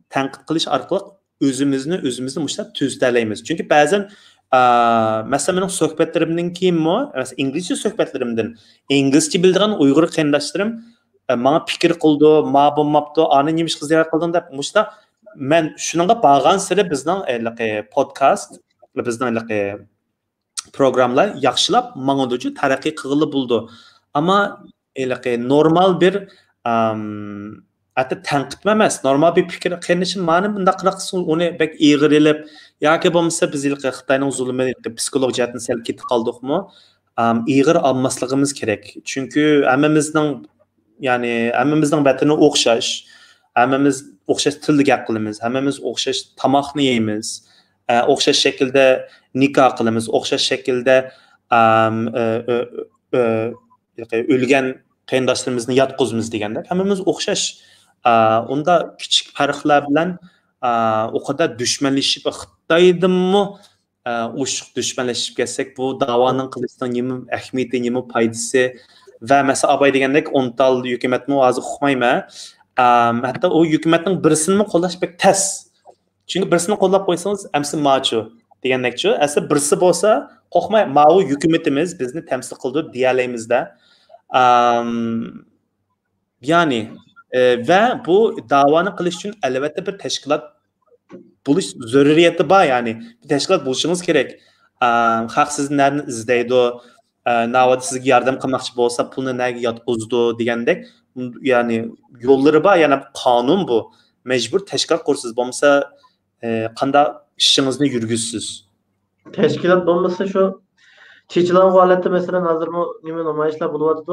tanqid qilish orqali o'zimizni muştaq tuzlaymiz. Chunki ba'zan masalan mening suhbatlarimdan keyinmi, masalan inglizcha suhbatlarimdan inglizcha biladigan Uyg'ur qarindoshlarim menga fikr qildi, ma bo'lmabdi, ani nima ish ziyorat qilding deb muştaq men shuningga borgan sari bizning podkast, bizning programlar yaxshilab mang'uduchi taraqqiy qilg'ili bo'ldi. Ama normal bir hatta tanqid emas, normal bir fikr qilishim ma'ni bunda qilaqsin uni bek ig'ir elib yoki bo'lmasa biz Xitoyning zulmi psixolog jihatdan sal ketib qoldikmi, ig'ir olmasligimiz kerak. Chunki hammamizning vatani o'xshash, hammamiz o'xshash tilda gap qilamiz, hammamiz o'xshash tomoqni yeymiz, o'xshash shaklda nikoh qilamiz, o'xshash shaklda o'lgan qarindoshlarimizni yotqizamiz deganda hammamiz o'xshash. Unda kichik farqlar bilan o kadar düşmanlashib Xitoydimi o'shiq düşmanlashib kelsak bu da'voning qilishning nima ahamiyati, nima foydasi va masalan abay degandek o'ntal hukumatni hozir uqmayman. Hatto o hukumatning birisini qo'llash bek tas. Chunki birisini qo'llab qo'ysangiz amsi machu degandekchi, asli birisi bo'lsa qo'rqmay ma'u hukumatimiz bizni temsil qildi deyalaymiz-da. Yani ve bu davanı qilish uchun albatta bir tashkilot bo'lish zaruriyati bor, ya'ni bir tashkilot bo'lishimiz kerak. Xalq sizni nereden izlaydi, navada sizga yordam qilmoqchi bo'lsa pulni nega yotqizdi degandek, ya'ni yo'llari bor, yana qonun bu. Mecbur tashkilot qursiz bo'lmasa qanday ishingizni yurgizsiz. Teşkilat bo'lmasa şu Çeçilan holatda mesela hazır mı nima namoyishlar bo'lyapti.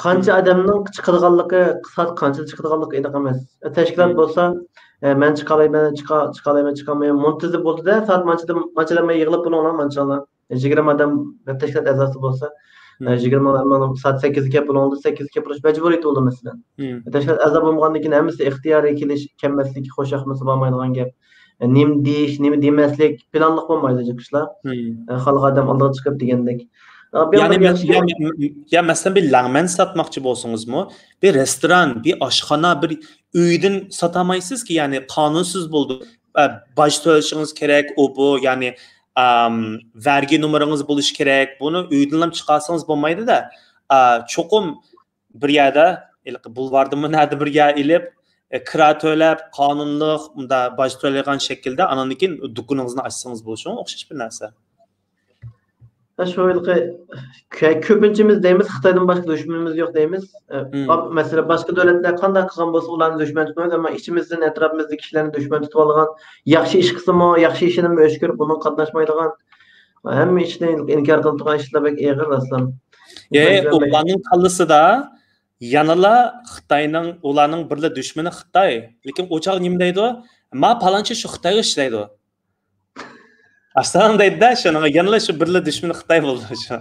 Qancha odamning chiqadiganligi, qisat qancha chiqadiganligi aniq emas. Tashkilot bo'lsa, men chiqamayman, muntazam bo'ldi-da, soat manchadan yig'ilib bo'lgan manchalar. 20 odam tashkilot a'zosi bo'lsa, 20 odam soat 8ga bo'ldi, 8ga bo'lish majburiyat bo'ldi masalan. Tashkilot a'zo bo'lmagandan keyin hammasi ixtiyoriy kelish, kelmaslik, qo'shaqmasi bo'lmaydigan gap. Nim deyish, nima demaslik planliq bo'lmaydi chiqishlar. Xalq odam oldiga chiqib degandek. Ya mesela bir lağmen satmakçı bolsunuz mu? Bir restoran, bir aşxana, bir üydün satamayısınız ki yani kanunsuz buldu. Baş töleşiniz gerek, o bu yani vergi numaranız buluş gerek. Bunu üydünlem çıkarsanız bulmaydı da çokum bir yerde bulvarda mı nerede bir yer ilip kira töleip kanunlu da baş töleyen şekilde ananıkin dukununuzunu açsanız buluşun. Okşaş bir narsa. Şöyle köpünçimiz deyimiz Xitoydan başka düşmanımız yok deyimiz. Mesela başka devletler qanday qilgan bo'lsa ularni düşman tutmaymiz ama içimizden etrafımızdaki kişilerini düşman tutup algan yaxshi ish qilsa-mo, yaxshi ishini o'shkir bunun qatnashmaydigan hamma ishni inkor qilib turgan ishlar bek eg'ir aslan. Ularning qallısı da yanıla Xitoyning ularning birla düşmanı Xitoy. Lekin o'chaq nima deydi? Ma palanchi shu Xitoyga ishlaydi. Aslan deydi-da, shunga yanıla shu birla düşmanı Xitoy bo'ldi shu.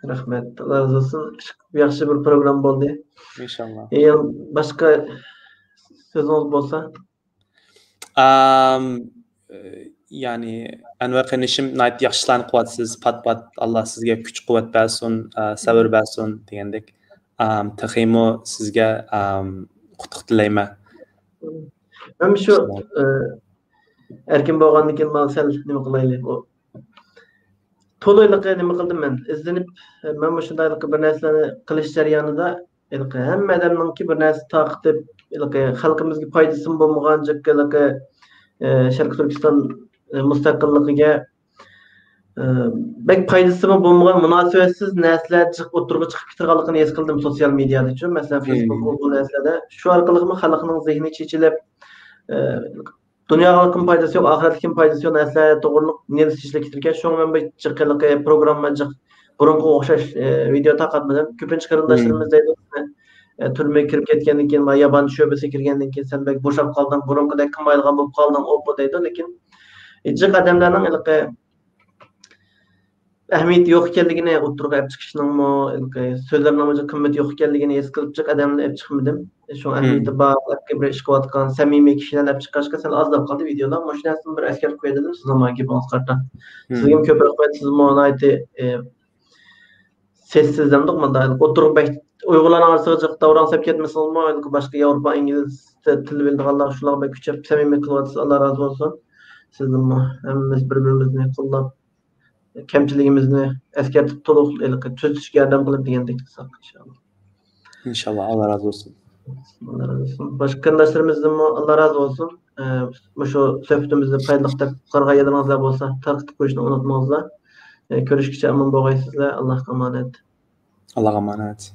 Rahmet. Allah razı olsun. Yaxshi bir program bo'ldi. İnşallah. Başka sözünüz bo'lsa? Yani Anvar qarindishim nayt yaxshilarni qilyapsiz. Pat Allah sizga kuch-quvvat bersin, sabr bersin degandek. Taximo sizga qutlug' tilayman. Ben şu erkin bo'lgandan keyin men sal nima qilaylik. To'liqliqqa nima qildim men? İzlenip men bu shundaylik bir narsalarni qilish jarayonida hamma odamningki bir narsa taqib halkımızga foydasi bo'lmagan Sharq Turkiston mustaqilligiga bek foydasi bo'lmagan munosabatsiz narsalar chiqib o'tirib chiqib ketirganligini his qildim sotsial mediada uchun. Masalan, Facebook bu narsalarda shu orqali xalqning zehni chechilib dunyoga kim foydasi yo'q, oxiratga kim foydasi yo'q narsalar to'g'riliq nersa ishlar ketirgan. Shu men bir chiqqilik programma burunga o'xshash video taqatmadim. Ko'pincha qarindoshlarimiz deydi, turmaga kirib ketgandan keyin, yaban sho'basiga kirgandan keyin sen bek bo'shab qolding, burungidek qilmaydigan bo'lib qolding, o'ppa deydi. Lekin jiq odamlarning ahamiyati yo'q ekanligini o'tirib olib chiqishning so'zlarning qimmati yo'q ekanligini his qilib jiq odamlarni olib chiqmadim. Shu ahamiyati bor, bir ish qilayotgan samimiy kishilarni olib chiqishga sal ozdab qoldi videolar. Mana shu narsani bir askar qo'ydim siz ham gapingiz qarta. Sizga ham ko'proq siz mo'nayti sessizlandik manda o'tirib Uyg'urlarning orasiga davron sep ketmasinmi, boshqa Yevropa, ingliz til biladiganlar shularga kuchab samimiy qilyapsiz. Alloh rozi bo'lsin. Sizning hammamiz bir-birimizni qo'llab kamchiligimizni eskartib to'liq tuzishga yordam qilib degandek qilsak inshaalloh. İnşallah Allah razı olsun. Allah razı olsun. Başka arkadaşlarımızdan Allah razı olsun. Şu sohbetimizni foydali deb qarg'a yedingizlar bo'lsa, tarqatib qo'yishni unutmangizlar. Ko'rishguncha aman bo'lgaysizlar. Allohga emanet. Allah'a emanet.